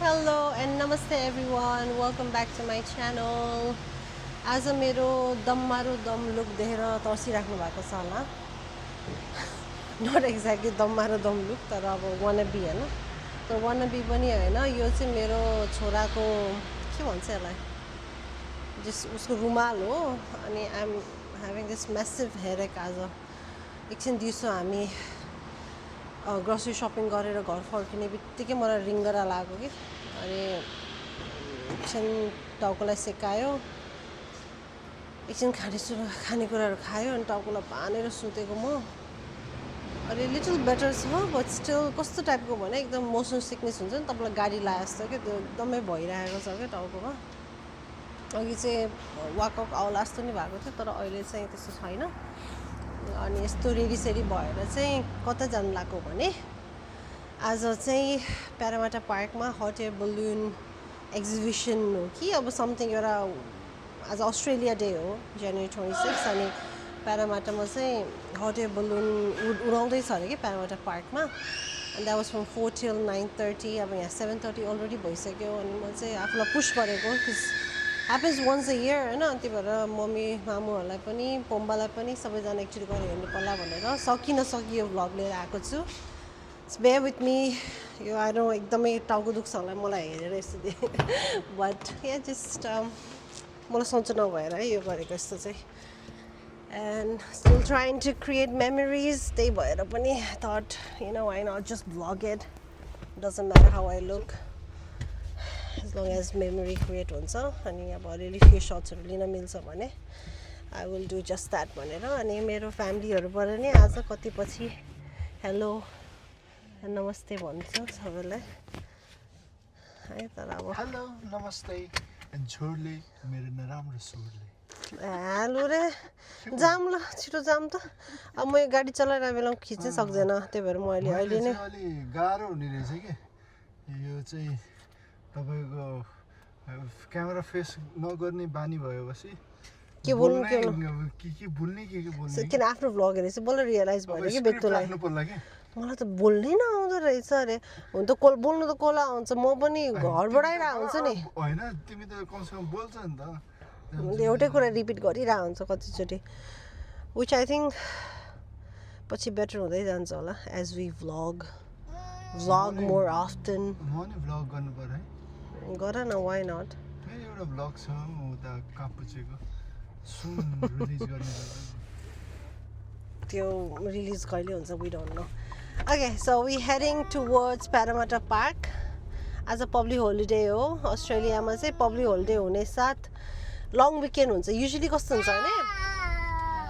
Hello and namaste everyone. Welcome back to my channel. आज मेरो दममारो दम लुक देखेर तर्सिराख्नु भएको छ होला. Not exactly दममारो दम लुक तर अब wannabe हैन. तर wannabe पनि हैन. यो चाहिँ मेरो छोराको के भन्छ यसलाई? Just उसको रुमाल हो अनि I'm having this massive headache आज. एकछिन दिउँसो हामी ग्रोसरी शपिङ गरेर घर फर्किने बित्तिकै मलाई रिङ्गरा लाग्यो कि अनि एकछिन टाउकोलाई सेकायो एकछिन खानेकुराहरू खायो अनि टाउकोलाई बानेर सुतेको म अनि लिटल बेटर छ बट स्टिल कस्तो टाइपको भने एकदम मोसन सिकनेस हुन्छ नि तपाईँलाई गाडी लाए जस्तो क्या त्यो एकदमै भइरहेको छ क्या टाउकोमा अघि चाहिँ वाकआउट आउला जस्तो नि भएको थियो तर अहिले चाहिँ त्यस्तो छैन अनि यस्तो रेडी भएर चाहिँ कता जानु लाग्यो भने आज चाहिँ प्यारामाटा पार्कमा हट एयर बलुन एक्जिबिसन हो कि अब समथिङ एउटा आज अस्ट्रेलिया डे हो जनवरी 26 अनि प्यारामाटामा चाहिँ हट एयर बलुन उडाउँदैछ अरे कि प्यारामाटा पार्कमा अनि द्याट वाज फ्रम 4 till 9:30 अब यहाँ 7:30 अलरेडी भइसक्यो अनि म चाहिँ आफूलाई पुस गरेको happens once a year हैन अनि त्यही भएर मम्मी मामुहरूलाई पनि पोम्बालाई पनि सबैजना एक्चुअली गएर हेर्नु पर्ला भनेर सकि नसकि यो भ्लग लिएर आएको छु bear with me यो आई नो एकदमै टाउको दुख्छ होला मलाई हेरेर यस्तो बट या जस्ट मलाई सन्चो नभएर है यो गरेको यस्तो चाहिँ and still trying to create memories त्यही भएर पनि thought you know why not just vlog it doesn't matter how I look as long as memory create हुन्छ अनि अब अलिअलि फ्यु सर्ट्सहरू लिन मिल्छ भने I will do just that भनेर अनि मेरो फ्यामिलीहरूबाट नि आज कति पछि हेलो नमस्ते भन्छु सबैलाई है तर अब हेलो नमस्ते झोरले मेरो नराम्रो स्वरले हेलो रे जाम ल छिटो जाम त अब म यो गाडी चलाइरहेको बेला खिच्नै सक्दैन त्यही भएर म अहिले नै अलि गाह्रो हुने रहेछ कि यो चाहिँ तपाईको क्यामेरा फेस नगर्ने बानी भएपछि के बोल्नु के बोल्ने किन आफ्नो भ्लग हेरेपछि बल्ल रियलाइज भयो कि बेतुलाई मलाई त बोल्नै नआउँदो रहेछ अरे हुन त बोल्नु त कोला आउँछ म पनि घरबाट आइरहेको हुन्छ नि होइन तिमी त कमसेकम बोल्छ नि त एउटै कुरा रिपिट गरिरहेको हुन्छ कतिचोटि विच आई थिङ्क पछि बेटर हुँदै जान्छ होला as we vlog more often म नि भ्लग गर्नु पर्यो है गर न वाइ नट मेरो एउटा भ्लग छ उता कापुचेको सुन रिलिज गर्ने त्यो रिलिज कहिले हुन्छ we don't know okay so we heading towards Parramatta park आज पब्लिक होलिडे हो अस्ट्रेलियामा चाहिँ पब्लिक होलिडे हुने साथ लङ विकेन्ड हुन्छ युजली कस्तो हुन्छ भने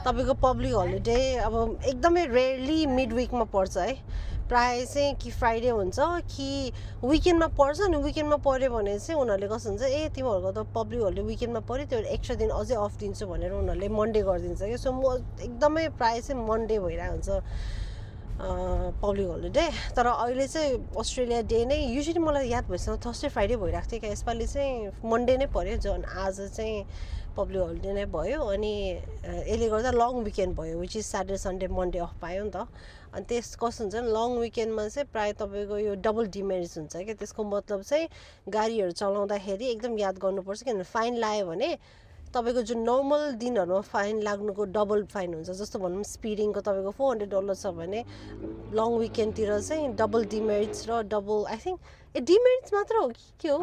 तपाईँको पब्लिक होलिडे अब एकदमै रेयरली मिड विकमा पर्छ है प्रायः चाहिँ कि फ्राइडे हुन्छ कि विकेन्डमा पर्छ अनि विकेन्डमा पऱ्यो भने चाहिँ उनीहरूले कस्तो हुन्छ ए तिमीहरूको त पब्लिक होलिडे विकेन्डमा पऱ्यो त्यो एक्स्ट्रा दिन अझै अफ दिन्छु भनेर उनीहरूले मन्डे गरिदिन्छ कि सो म एकदमै प्रायः चाहिँ मन्डे भइरहेको हुन्छ पब्लिक होलिडे तर अहिले चाहिँ अस्ट्रेलिया डे नै युजली मलाई याद भइसक्यो थर्सडे फ्राइडे भइरहेको थियो क्या यसपालि चाहिँ मन्डे नै पऱ्यो झन् आज चाहिँ पब्लिक होलिडे नै भयो अनि यसले गर्दा लङ विकेन्ड भयो which is Saturday Sunday Monday of पायो नि त अनि त्यस कस्तो हुन्छ नि लङ विकेन्डमा चाहिँ प्रायः तपाईँको यो डबल डिमेरिट्स हुन्छ क्या त्यसको मतलब चाहिँ गाडीहरू चलाउँदाखेरि एकदम याद गर्नुपर्छ किनभने फाइन लाग्यो भने तपाईँको जुन नर्मल दिनहरूमा फाइन लाग्नुको डबल फाइन हुन्छ जस्तो भनौँ स्पिडिङको तपाईँको $400 छ भने लङ विकेन्डतिर चाहिँ डबल डिमेरिट्स र डबल आई थिङ्क डिमेरिट्स मात्र हो कि के हो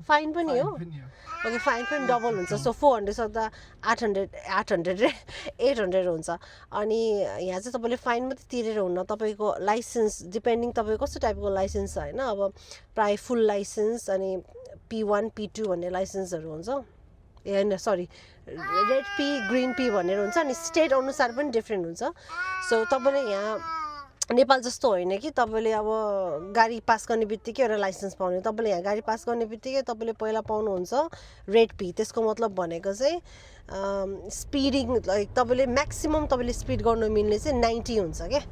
फाइन पनि हो ओके फाइन पनि डबल हुन्छ सो 400 सक्दा 800 रे 800 हुन्छ अनि यहाँ चाहिँ तपाईँले फाइन मात्रै तिरेर हुन्न तपाईँको लाइसेन्स डिपेन्डिङ तपाईँको कस्तो टाइपको लाइसेन्स छ होइन अब प्रायः फुल लाइसेन्स अनि P1 P2 भन्ने लाइसेन्सहरू हुन्छ ए होइन sorry red P green P भनेर हुन्छ अनि स्टेट अनुसार पनि डिफ्रेन्ट हुन्छ सो तपाईँले यहाँ नेपाल जस्तो होइन कि तपाईँले अब गाडी पास गर्ने बित्तिकै एउटा लाइसेन्स पाउने तपाईँले यहाँ गाडी पास गर्ने बित्तिकै तपाईँले पहिला पाउनुहुन्छ रेड पी त्यसको मतलब भनेको चाहिँ स्पिडिङ लाइक तपाईँले म्याक्सिमम् तपाईँले स्पिड गर्नु मिल्ने चाहिँ 90 हुन्छ क्या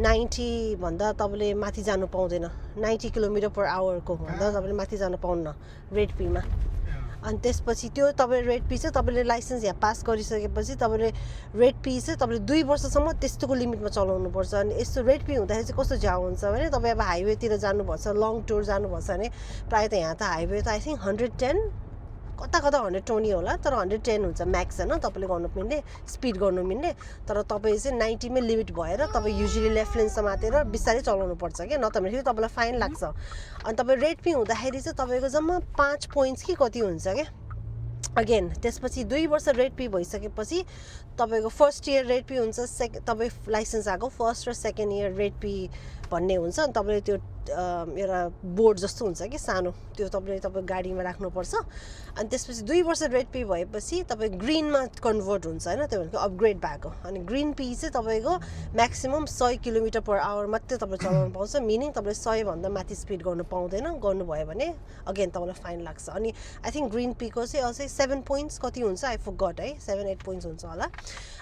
90 भन्दा तपाईँले माथि जानु पाउँदैन 90 km/h भन्दा तपाईँले माथि जानु पाउन्न रेड पीमा अनि त्यसपछि त्यो तपाईँ रेड पी चाहिँ तपाईँले लाइसेन्स यहाँ पास गरिसकेपछि तपाईँले रेड पी चाहिँ तपाईँले 2 वर्षसम्म त्यस्तोको लिमिटमा चलाउनुपर्छ अनि यस्तो रेड पी हुँदाखेरि चाहिँ कस्तो जाउ हुन्छ भने तपाईँ अब हाइवेतिर जानुपर्छ लङ टुर जानुपर्छ भने प्रायः त यहाँ त हाइवे त आई थिङ्क 110 कता कता 120 होला तर 110 हुन्छ म्याक्स होइन तपाईँले गर्नु मिल्ने स्पिड गर्नु मिल्ने तर तपाईँ चाहिँ 90 मै लिमिट भएर तपाईँ युजली लेफ्ट लेन समातेर बिस्तारै चलाउनु पर्छ क्या नत्र भने फेरि तपाईँलाई फाइन लाग्छ अनि तपाईँ रेड पी हुँदाखेरि चाहिँ तपाईँको जम्मा 5 पोइन्ट्स कि कति हुन्छ क्या अगेन त्यसपछि 2 वर्ष रेड पी भइसकेपछि तपाईँको फर्स्ट इयर रेड पी हुन्छ तपाईँ लाइसेन्स आएको फर्स्ट र सेकेन्ड इयर रेड पी भन्ने हुन्छ अनि तपाईँले त्यो एउटा बोर्ड जस्तो हुन्छ कि सानो त्यो तपाईँ गाडीमा राख्नुपर्छ अनि त्यसपछि 2 वर्ष रेड पी भएपछि तपाईँ ग्रिनमा कन्भर्ट हुन्छ होइन त्यो भनेको अपग्रेड भएको अनि ग्रिन पी चाहिँ तपाईँको म्याक्सिमम् 100 किलोमिटर पर आवर मात्रै तपाईँ चलाउनु पाउँछ मिनिङ तपाईँले 100 भन्दा माथि स्पिड गर्नु पाउँदैन गर्नुभयो भने अगेन तपाईँलाई फाइन लाग्छ अनि आई थिङ्क ग्रिन पीको चाहिँ अझै 7 पोइन्ट्स कति हुन्छ आई फरगट है 7-8 पोइन्ट्स हुन्छ होला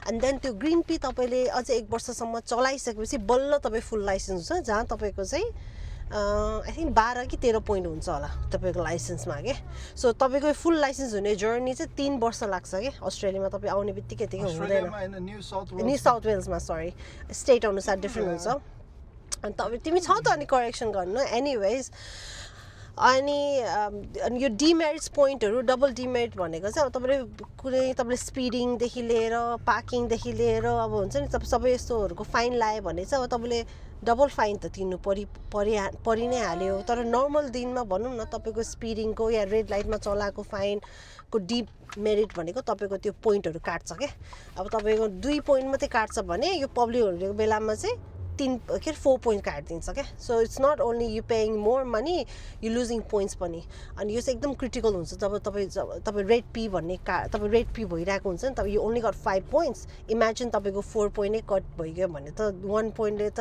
एन्ड देन त्यो ग्रिन पी तपाईँले अझै 1 वर्षसम्म चलाइसकेपछि बल्ल तपाईँ फुल लाइसेन्स हुन्छ जहाँ तपाईँको चाहिँ आई थिङ्क 12 कि 13 पोइन्ट हुन्छ होला तपाईँको लाइसेन्समा के सो तपाईँको फुल लाइसेन्स हुने जर्नी चाहिँ 3 वर्ष लाग्छ कि अस्ट्रेलियामा तपाईँ आउने बित्तिकै यतिकै हुँदैन न्यू साउथ वेल्समा सरी स्टेट अनुसार डिफ्रेन्ट हुन्छ अनि तपाईँ तिमी छ त अनि करेक्सन गर्नु एनिवेज अनि यो डिमेरिट्स पोइन्टहरू डबल डिमेरिट भनेको चाहिँ अब तपाईँले स्पिडिङदेखि लिएर पार्किङदेखि लिएर अब हुन्छ नि सबै यस्तोहरूको फाइन लायो भने चाहिँ अब तपाईँले डबल फाइन त तिर्नु परि नै हाल्यो तर नर्मल दिनमा भनौँ न तपाईँको स्पिडिङको या रेड लाइटमा चलाएको फाइनको डिमेरिट भनेको तपाईँको त्यो पोइन्टहरू काट्छ क्या अब तपाईँको 2 पोइन्ट मात्रै काट्छ भने यो पब्लिक होलिडेको बेलामा चाहिँ 4 पोइन्ट काटिदिन्छ क्या so it's not only you paying more money you losing points पनि अनि यो चाहिँ एकदम क्रिटिकल हुन्छ जब तपाईँ रेड पी भन्ने तपाईँ रेड पी भइरहेको हुन्छ नि तपाईँ you only got 5 points imagine तपाईँको 4 पोइन्टै कट भइगयो भने त 1 पोइन्टले त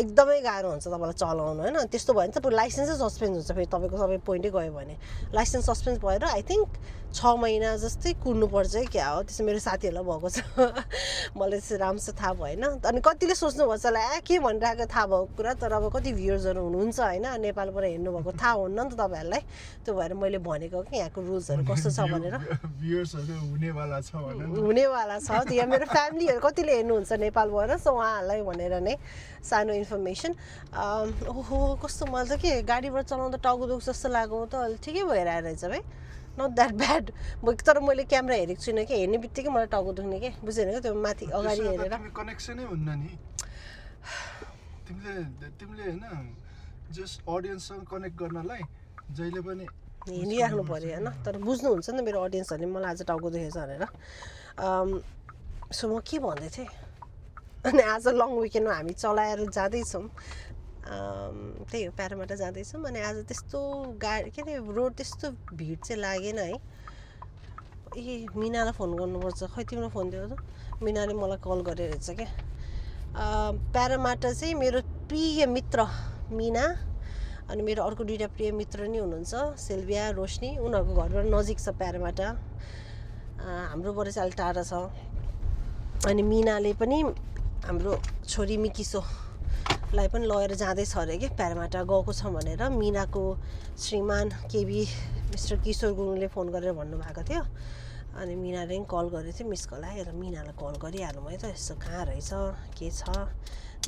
एकदमै गाह्रो हुन्छ तपाईँलाई चलाउनु होइन त्यस्तो भयो भने तपाईँ लाइसेन्सै सस्पेन्ड हुन्छ फेरि तपाईँको सबै पोइन्टै गयो भने लाइसेन्स सस्पेन्ड भएर आई थिङ्क 6 महिना जस्तै कुर्नुपर्छ है क्या हो त्यसो मेरो साथीहरूलाई भएको छ मलाई चाहिँ राम्रोसँग थाहा भएन अनि कतिले सोच्नुपर्छ होला के भनिरहेको थाहा भएको कुरा तर अब कति भ्युर्सहरू हुनुहुन्छ होइन नेपालबाट हेर्नुभएको थाहा हुन्न नि त तपाईँहरूलाई त्यो भएर मैले भनेको कि यहाँको रुल्सहरू कस्तो छ भनेर हुनेवाला छ त्यो यहाँ मेरो फ्यामिलीहरू कतिले हेर्नुहुन्छ नेपालबाट सो उहाँहरूलाई भनेर नै सानो इन्फर्मेसन ओहो कस्तो मलाई त के गाडीबाट चलाउँदा टाउको दुख्छ जस्तो लाग्यो त अहिले ठिकै भइरहेको रहेछ भाइ नट द्याट ब्याड तर मैले क्यामेरा हेरेको छुइनँ कि हेर्ने बित्तिकै मलाई टाउको दुख्ने के बुझेन क्या त्यो माथि अगाडि हेरेर कनेक्सनै हुन्न नि तिमीले होइन जस्ट अडियन्ससँग कनेक्ट गर्नलाई जहिले पनि हिँडिराख्नु पऱ्यो होइन तर बुझ्नुहुन्छ नि त मेरो अडियन्सहरूले मलाई आज टाउको दुखेछ भनेर सो म के भन्दै थिएँ अनि आज लङ विकेन्डमा हामी चलाएर जाँदैछौँ त्यही हो प्यारामाटा जाँदैछौँ अनि आज त्यस्तो गाडी के अरे रोड त्यस्तो भिड चाहिँ लागेन है ए मिनालाई फोन गर्नुपर्छ खै तिम्रो फोन दियो त मिनाले मलाई कल गरेर रहेछ क्या प्यारामाटा चाहिँ मेरो प्रिय मित्र मिना अनि मेरो अर्को 2टा प्रिय मित्र नि हुनुहुन्छ सेल्भिया रोशनी उनीहरूको घरबाट नजिक छ प्यारामाटा हाम्रोबाट चाहिँ अलि टाढा छ अनि मिनाले पनि हाम्रो छोरी मिकिसोलाई पनि लगेर जाँदैछ अरे कि प्यारामाटा गएको छ भनेर मिनाको श्रीमान केबी मिस्टर किशोर गुरुङले फोन गरेर भन्नुभएको थियो अनि मिनाले पनि कल गरेको थियो मिस कल आयो र मिनालाई कल गरिहाल्नु भयो त यस्तो कहाँ रहेछ के छ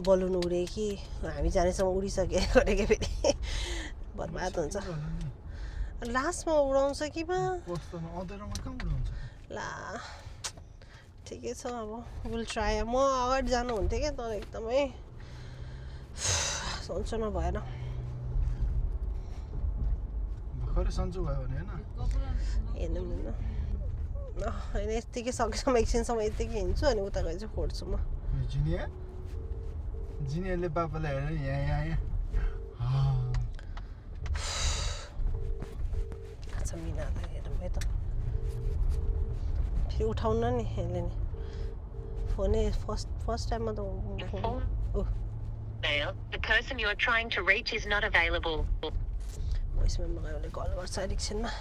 बलुन उडे कि हामी जानेसम्म उडिसक्यो अरे के फेरि बर्बाद हुन्छ लास्टमा उडाउँछ कि बा ला ठिकै छ अब विल ट्राई म अगाडि जानु हुन्थ्यो क्या तर एकदमै सन्चो नभएर हेर्नु होइन यत्तिकै सकेसम्म एकछिनसम्म यत्तिकै हिँड्छु अनि उता गएर चाहिँ फोड्छु म जिनियरले पापालाई हेरेर यहाँ अच्छा मिनालाई हेरौँ है त फेरि उठाउन नि यसले नि फोनै फर्स्ट टाइममा त The person you are trying to reach is not available. भोइसमा मगायो कल गर्छ एकछिनमा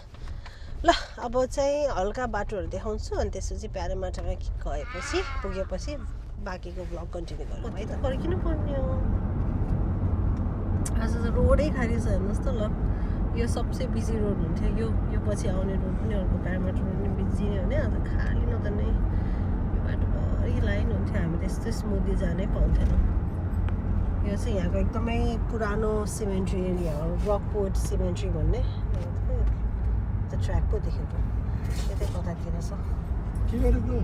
ल अब चाहिँ हल्का बाटोहरू देखाउँछु अनि त्यसपछि प्यारामाटामा गएपछि पुगेपछि बाँकीको ब्लग कन्टिन्यू गरौँ है त फर्किनु पर्ने हो आज त रोडै खाली छ हेर्नुहोस् त ल यो सबसे बिजी रोड हुन्थ्यो यो पछि आउने रोड पनि अर्को प्यारामाइट रोड पनि बिजी नै हो नि अन्त खाली न त नै यो बाटोभरि लाइन हुन्थ्यो हामी त्यस्तै स्मुथली जानै पाउँथेनौँ यो चाहिँ यहाँको एकदमै पुरानो सिमेन्ट्री एरिया हो रकवुड सिमेन्ट्री भन्ने त्यो ट्र्याक पो देखेको यतै कतातिर छ के गरेको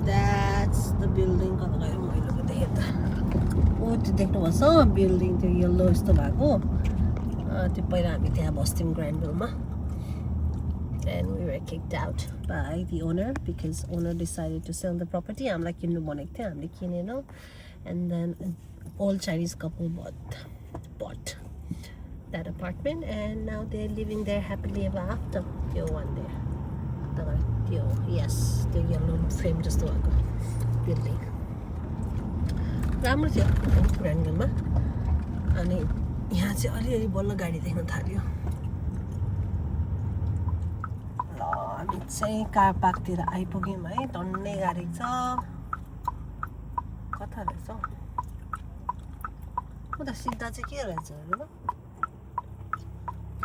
द्याट्स द बिल्डिङ कता गयो मैले पो देखेँ त ओ त्यो देख्नुभएको छ बिल्डिङ त्यो येल्लो जस्तो भएको त्यो पहिला हामी त्यहाँ बस्थ्यौँ ग्रान्डभिलमा and we were kicked out by the owner because owner decided to sell the property हामीलाई किन्नु भनेको थियो हामीले किनेनौँ and then an old Chinese couple bought that apartment and now they're living there happily ever after त्यो one there त्यो yes त्यो yellow frame जस्तो भएको बिल्डिङ राम्रो थियो ग्रान्डभिलमा अनि यहाँ चाहिँ अलिअलि बल्ल गाडी देख्न थाल्यो हामी चाहिँ कार पार्कतिर आइपुग्यौँ है टन्नै गाडी छ कता रहेछ म त सिधा चाहिँ के रहेछ हेर्नु ल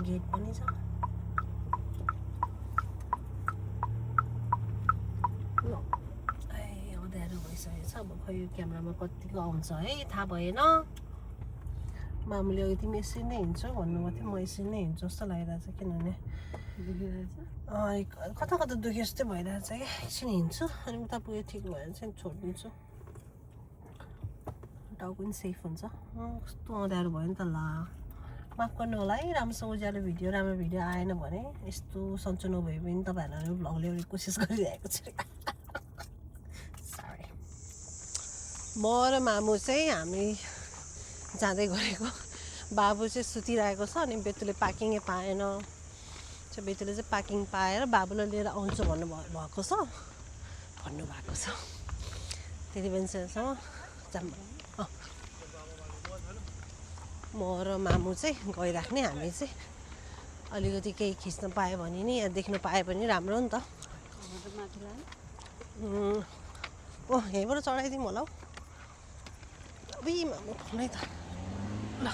गेट पनि छ अँध्यारो भइसकेको छ अब खै यो क्यामेरामा कतिको आउँछ है थाहा भएन मामुले अघि तिमी यसरी नै हिँड्छौ भन्नुभएको थियो म यसरी नै हिँड्छु जस्तो लागिरहेको छ किनभने कता कता दुखे जस्तै भइरहेको छ क्या एकछिन हिँड्छु अनि उता पुगेँ ठिक भएर चाहिँ छोडिदिन्छु टाउ पनि सेफ हुन्छ कस्तो अँध्यारो भयो नि त ला माफ गर्नु होला है राम्रोसँग उज्यालो राम्रो भिडियो आएन भने यस्तो सन्चो नभए पनि तपाईँहरूलाई भ्लग ल्याउने कोसिस गरिरहेको छु सरी म र मामु चाहिँ हामी जाँदै गरेको बाबु चाहिँ सुतिरहेको छ अनि बेतुले पार्किङै पाएन बेतुले चाहिँ पार्किङ पाएर बाबुलाई लिएर आउँछु भन्नुभएको छ त्यति बेलासम्म म र मामु चाहिँ गइराख्ने हामी चाहिँ अलिकति केही खिच्न पायो भने नि या देख्न पायो भने राम्रो नि त ओ यहीँबाट चढाइदिउँ होला हौ अब मामु खुल्नै त ल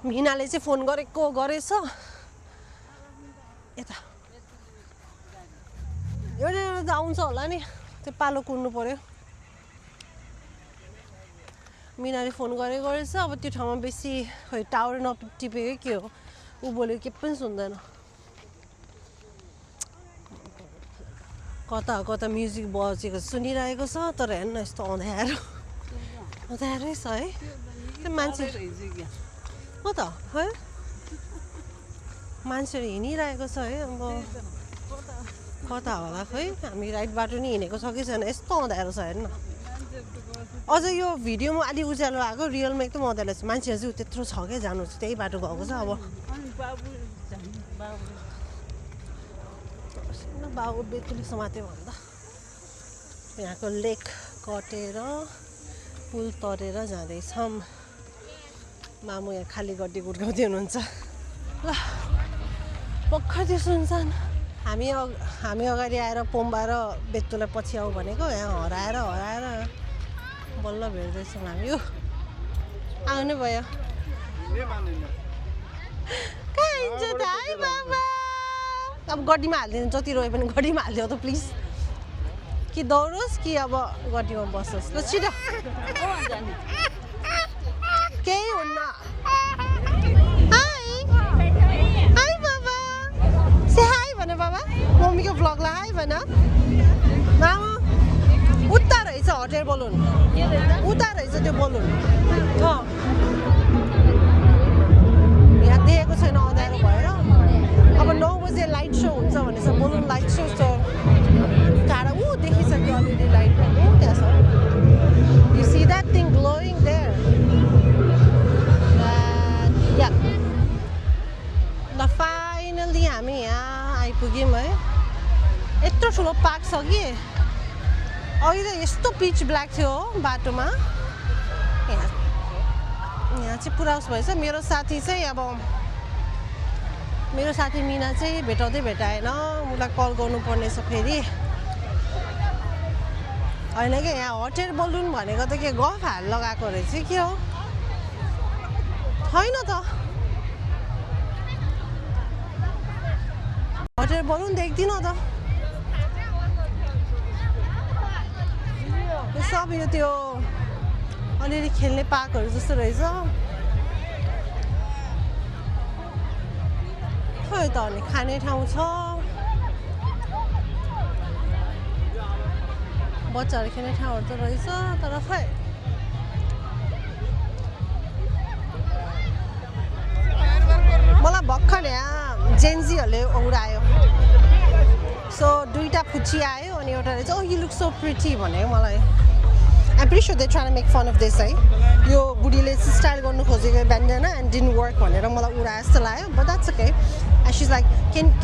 मिनाले चाहिँ फोन गरेछ यता एउटा त आउँछ होला नि त्यो पालो कुर्नु पर्यो मिनाले फोन गरेछ अब त्यो ठाउँमा बेसी खै टावर नटिपेको के हो ऊ बोलेको के पनि सुन्दैन कता म्युजिक बजेको सुनिरहेको छ तर हेर्न यस्तो अँध्यारै छ है त्यो मान्छे हो त है मान्छेहरू हिँडिरहेको छ है अब कता होला खै हामी राइट बाटो नि हिँडेको छ कि छैन यस्तो अँध्यारो छ हेर्न अझ यो भिडियोमा अलि उज्यालो आएको रियलमा एकदम अँध्यारो छ मान्छेहरू चाहिँ त्यत्रो छ क्या जानु त्यही बाटो गएको छ अब बाबु बेतुली समात्यो भन्दा यहाँको लेक कटेर पुल तरेर जाँदैछौँ मामु यहाँ खाली गड्डी गुड्काउँदै हुनुहुन्छ ल भर्खर त्यो सुनसान हामी अगाडि आएर पोम्बा र बेतुलाई पछि आऊ भनेको यहाँ हराएर बल्ल भेट्दैछौँ हामी आउनु भयो कहाँ हिँड्छ त है बाबा अब गड्डीमा हालिदिनु जति रोए पनि गड्डीमा हालिदियो त प्लिज कि दौडोस् कि अब गड्डीमा बसोस् ल छिटो केही हुन्न हाई बाबा से हाई भन बाबा मम्मीको भ्लगलाई हाई भन मामा उता रहेछ हटेर बलुन उता रहेछ त्यो बलुन यहाँ देखेको छैन अँध्यारो भएर अब 9 बजे लाइट सो हुन्छ भनेछ बलुन लाइट सो टाढा देखिसक्यो अलिअलि लाइट भएको त्यहाँ छ you see that thing glowing there ल फाइनली हामी यहाँ आइपुग्यौँ है यत्रो ठुलो पार्क छ कि अघि त यस्तो पिच ब्ल्याक थियो बाटोमा यहाँ चाहिँ पुरा उस भएछ मेरो साथी मिना चाहिँ भेटाएन उसलाई कल गर्नुपर्ने छ फेरि होइन कि यहाँ हट एयर बलुन भनेको त के गफ हाल लगाएको रहेछ के हो होइन त हट एयर बलुन देख्दिनँ त यो सब यो त्यो अलिअलि खेल्ने पार्कहरू जस्तो रहेछ खै त अनि खाने ठाउँ छ बच्चाहरू खेल्ने ठाउँहरू त रहेछ तर खै मलाई भर्खर यहाँ जेन्जीहरूले उडायो सो दुईटा फुच्ची आयो अनि एउटा रहेछ ओ यु लुक सो प्रिटी भनेको मलाई I'm pretty sure they're trying to make fun of this है यो बुढीले स्टाइल गर्नु खोजेको ब्यान्डेना एन्ड डिडन्ट वर्क भनेर मलाई उडाए जस्तो लाग्यो but that's okay and she is like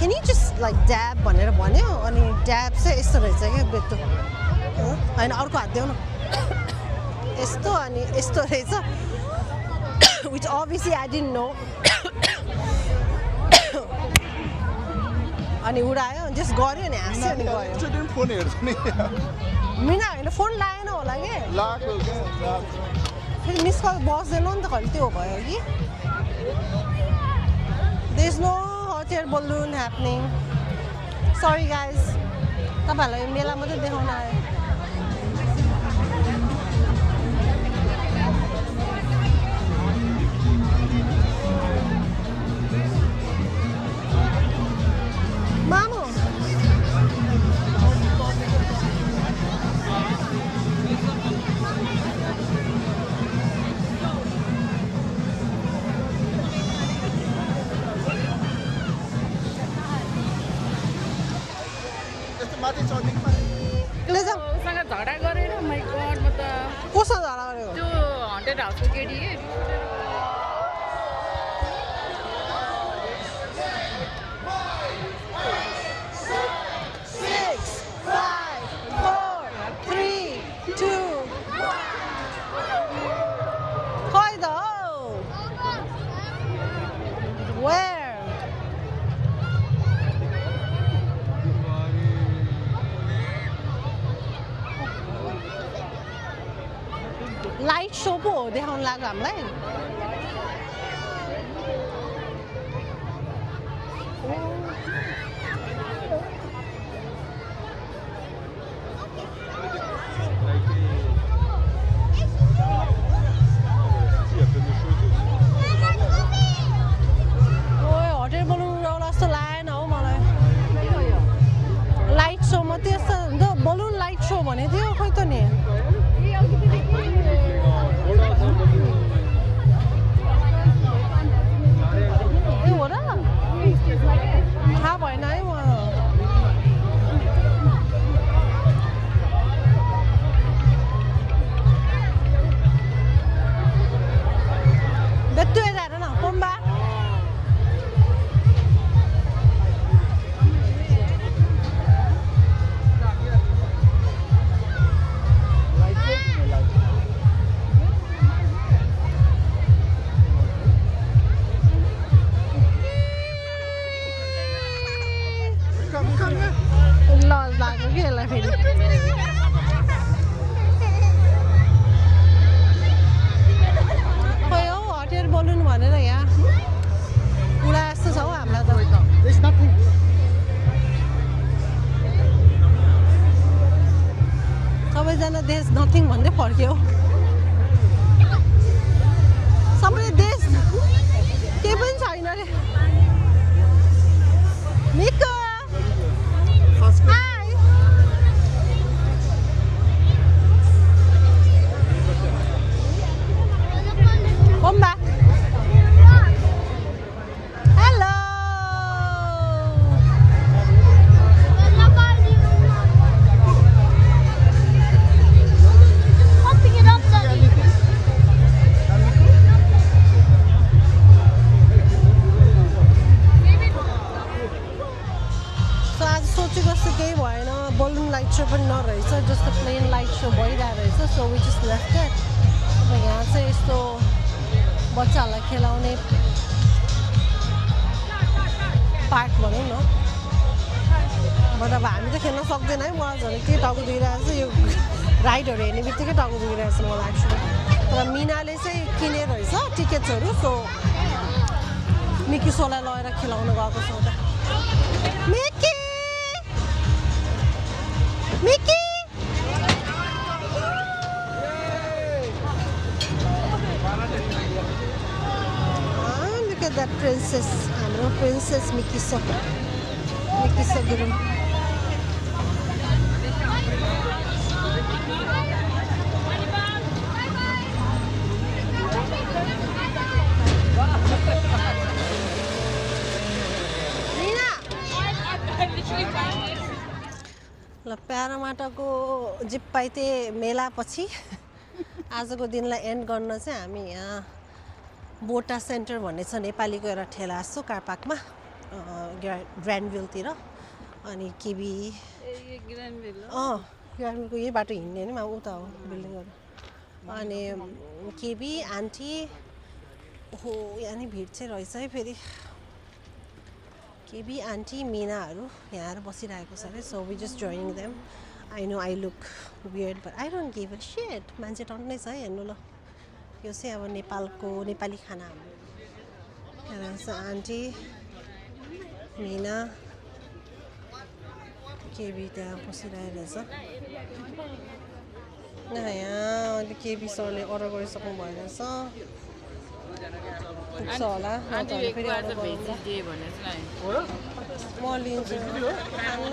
can you just like dab भनेर भन्यो अनि ड्याब चाहिँ यस्तो रहेछ क्या बेतो होइन अर्को हात देऊ न यस्तो अनि यस्तो रहेछ which obviously I didn't know अनि उडायो जस्ट गऱ्यो नि हाँस्यो अनि गयो फोन हेर्छु नि मिना होइन फोन लाएन होला कि फेरि मिस कल बस्दैन नि त कहिले त्यो भयो कि there is no hot air balloon happening sorry guys तपाईँहरूलाई मेला मात्रै देखाउन आयो मामु उसँग झगडा गरेर माइ गड म त कस्तो झगडा गरेको त्यो हन्टेड हाउसको केटी लाइट सो पो हो देखाउनु लाग्यो हामीलाई हटेर बलुन उडाउला जस्तो लागेन हौ मलाई लाइट सो मात्रै यस्तो बलुन लाइट सो भनेको थियो खोइ त नि हो र थाहा भएन है मलाई बेट्टु यता हेर न कोम्बा लज लाग्यो कि यसलाई फेरि खोइ हौ हट एयर बलुन भनेर यहाँ उडा जस्तो छ हौ हामीलाई त सबैजना देश नथिङ भन्दै फर्क्यो सबै देश केही पनि छैन अरे निको Hi. Come back. Hello. Pick it up, Daddy. सोचेको जस्तो केही भएन बलुन लाइट सो पनि नरहेछ जस्तो प्लेन लाइट सो भइरहेको रहेछ so we just left it अब यहाँ चाहिँ यस्तो बच्चाहरूलाई खेलाउने पार्क भनौँ न बट अब हामी त खेल्न सक्दैन है मलाई झन् के टाउको दुइरहेको छ यो राइडहरू हेर्ने बित्तिकै टाउको दुखिरहेको छ मलाई एक्चुली तर मिनाले चाहिँ किनेर रहेछ टिकट्सहरू सो मिकी सोलाई लगेर खेलाउनु गएको छ उता Mickey Mickey look at that princess हाम्रो princess मिकी सो गुरुङ ल प्यारामाटाको जिप्पाइते मेलापछि आजको दिनलाई एन्ड गर्न चाहिँ हामी यहाँ बोटा सेन्टर भन्ने छ नेपालीको एउटा ठेला जस्तो कार पार्कमा ग्रान्डभिलतिर अनि केबी ग्रान्डभिलको यही बाटो हिँड्ने नि उता हो बिल्डिङहरू अनि केबी आन्टी हो यहाँ नि भिड चाहिँ रहेछ है फेरि केबी आन्टी मिनाहरू यहाँ आएर बसिरहेको छ अरे so we just joining them I know I look weird but I don't give a shit मान्छे टन्नै छ है हेर्नु ल यो चाहिँ अब नेपालको नेपाली खाना हाम्रो आन्टी मिना केबी त्यहाँ बसिरहेको रहेछ यहाँ अहिले केबी सरले अर्डर गरिसक्नु भयो रहेछ पुग्छ होला फेरि अर्डर गर्छ म लिन्छु खान्न मन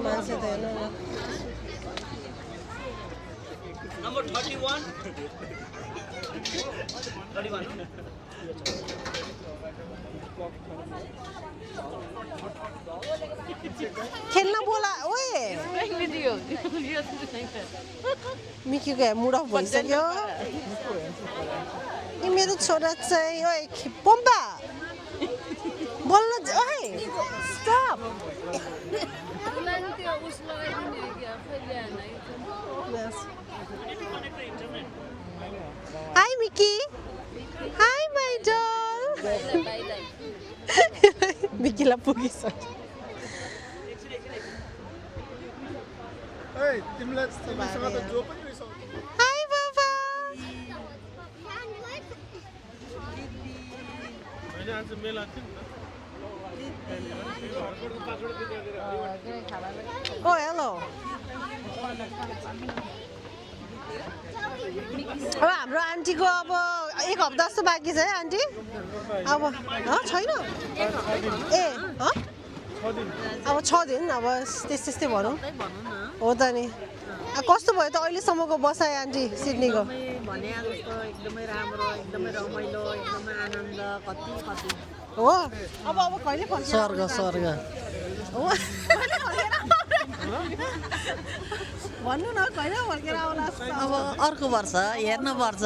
मान्छे त हेर्नु न Number 31. 31. खेल्न बोला ओए मिकीको मुड अफ भइसक्यो यो मेरो छोरा चाहिँ ओए पम्पा बोल्न ओए stop Hi Mickey. Hi my doll. Mickey ला पुगिसक्यो Hey, तिमीलाई तिमीसँग त जो पनि रहेछ Hi Baba. मैले आज मेला थियो Oh hello. अब हाम्रो आन्टीको अब एक हप्ता जस्तो बाँकी छ है आन्टी अब छैन ए अब 6 दिन अब त्यस्तै भनौँ हो त नि कस्तो भयो त अहिलेसम्मको बसाइ आन्टी सिडनीको भने जस्तो एकदमै राम्रो एकदमै रमाइलो एकदमै आनन्द कति हो अब कहिले फर्किन्छ स्वर्ग भन्नु न कहिले फर्केर आउला अब अर्को वर्ष हेर्नुपर्छ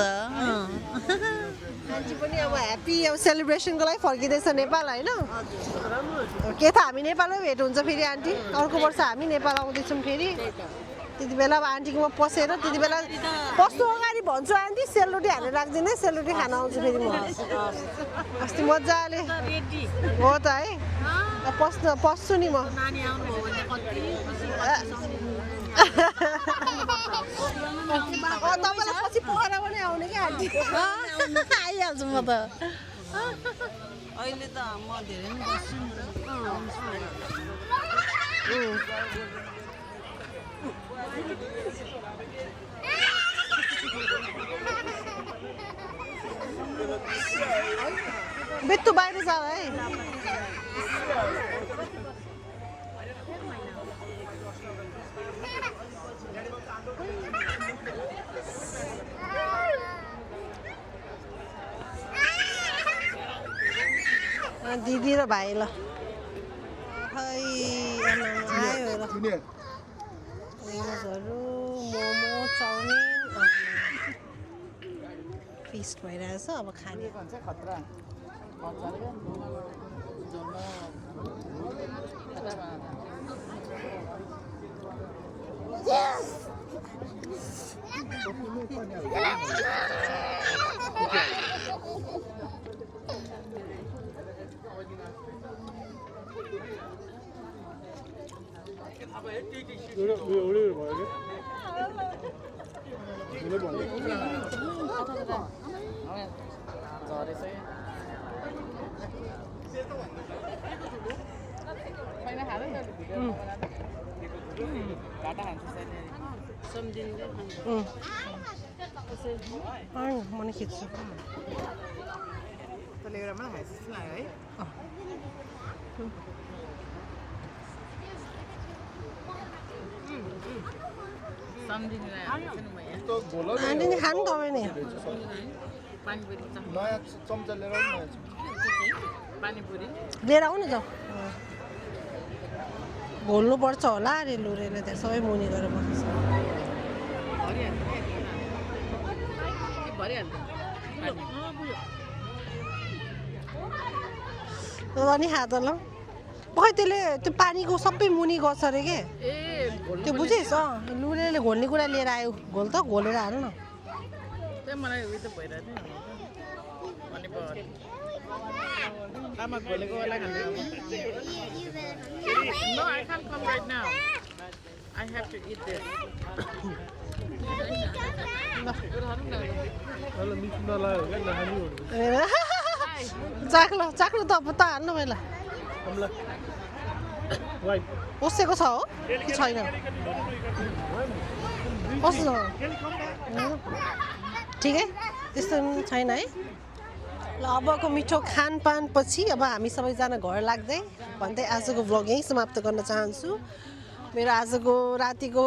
आन्टी पनि अब ह्याप्पी अब सेलिब्रेसनको लागि फर्किँदैछ नेपाल होइन के त हामी नेपालमै भेट हुन्छ फेरि आन्टी अर्को वर्ष हामी नेपाल आउँदैछौँ फेरि त्यति बेला अब आन्टीकोमा पसेर त्यति बेला पस्नु अगाडि भन्छु आन्टी सेलरोटी हालेर राखिदिनु है सेलरोटी खान आउँछु फेरि म अस्ति मजाले हो त है पस्छु नि म तपाईँलाई पछि पोखरा पनि आउने क्या आन्टी आइहाल्छु म त अहिले त म धेरै नै बस्छु बित्तु बाहिर जाऊ है दिदी र भाइ ल आयो र मोमोजहरू मोमो चाउमिन फिस्ट भइरहेछ अब खाने एउटा उयो भयो कि उसले भन्दै झरेछ पहिला खाँदै घाटा खान्छ सम्झिँदै म नि खिच्छु तैँले एउटा मात्रै खाएछ जस्तो लाग्यो है सम्झिनुलाई हाल्छु नि म यहाँ त घोल आन्टी नि खानु तपाईँ नि पानीपुरी नयाँ चम्चा लिएर आउनु नयाँ चम्चा पानीपुरी लिएर आउनु त घोल्नुपर्छ होला अरे लुरेले त्यहाँ सबै मुनि गरेर बस्छ भरिहाल्छ अनि खा त ल खै त्यसले त्यो पानीको सबै मुनि गर्छ अरे के ए त्यो बुझिस् लुरेले घोल्ने कुरा लिएर आयो घोल त घोलेर हाल्नु न त्यही मलाई उयो त भइरहेको थियो अनि भयो आमा घोलेको वाला खानु No, I can't come right now. I have to eat this. ल मिस नलायो क्या नखानु चाख्नु चाख्नु त अब त हाल्नु पहिला हामीलाई वाइट ओसेको छ हो कि छैन कस्तो ठिकै त्यस्तो पनि छैन है ल अबको मिठो खानपान पछि अब हामी सबैजना घर लाग्दै भन्दै आजको भ्लग यहीँ समाप्त गर्न चाहन्छु मेरो आजको रातिको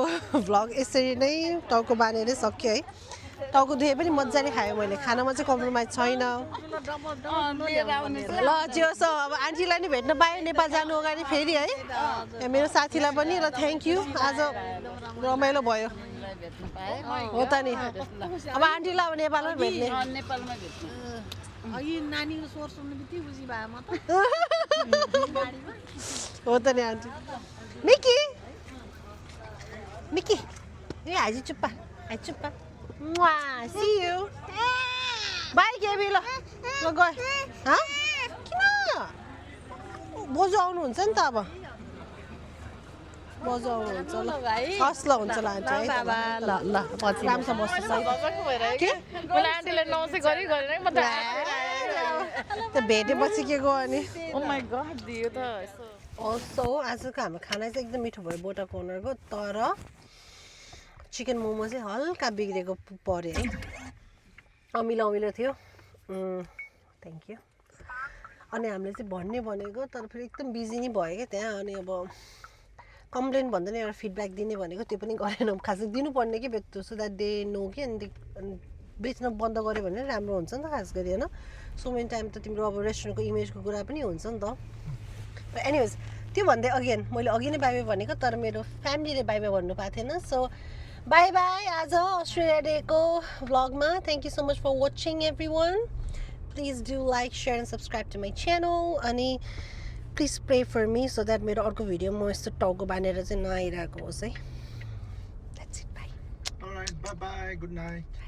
भ्लग यसरी नै टाउको बाँधेरै सक्यो है टाउको दुहे पनि मजाले खायो मैले खानामा चाहिँ कम्प्रोमाइज छैन ल जे होस् अब आन्टीलाई नि भेट्न पाएँ नेपाल जानु अगाडि फेरि है यहाँ मेरो साथीलाई पनि ल थ्याङ्क यू आज रमाइलो भयो हो त नि अब आन्टीलाई अब नेपालमै भेट्ने नेपालमा भेट्छु अघि नानीको स्वर सुन्नु बित्तिकै बुझी भयो म त हो त नि आन्टी मिकी मिकी ए हाजी चुप्पा हाजी चुप्पा सी यू बाई केबी ल ल गए किन बोजू आउनुहुन्छ नि त अब बोजू आउनुहुन्छ ल हस् ल हुन्छ ल आन्टी है ल ल पछि राम्रोसँग बस्नु के मलाई आन्टीलाई नमस्ते गरी गरेर म त त भेटेपछि के गयो अनि ओ माय गॉड दियो त सो आजको हाम्रो खाना चाहिँ एकदम मिठो भयो बोटा कर्नरको तर चिकन मोमो चाहिँ हल्का बिग्रेको पऱ्यो है अमिलो अमिलो थियो थ्याङ्क यू अनि हामीले चाहिँ भन्ने भनेको तर फेरि एकदम बिजी नै भयो क्या त्यहाँ अनि अब कम्प्लेन भन्दा नि एउटा फिडब्याक दिने भनेको त्यो पनि गरेनौँ खास दिनुपर्ने कि बेच्छु सो द्याट डे नो कि अनि बेच्न बन्द गऱ्यो भने राम्रो हुन्छ नि त खास गरी होइन सो मेनी टाइम त तिम्रो अब रेस्टुरेन्टको इमेजको कुरा पनि हुन्छ नि त एनिवेज त्यो भन्दै अगेन मैले अघि नै बाई बाई भनेको तर मेरो फ्यामिलीले बाई बाई भन्नु पाएको थिएन सो बाई बाई आज अस्ट्रेलिया डेको भ्लगमा thank you so much for watching everyone please do like share and subscribe to my channel अनि please pray for me so that मेरो अर्को भिडियो म यस्तो टाउको बाँधेर चाहिँ नआइरहेको होस् है that's it by All right, bye bye, good night.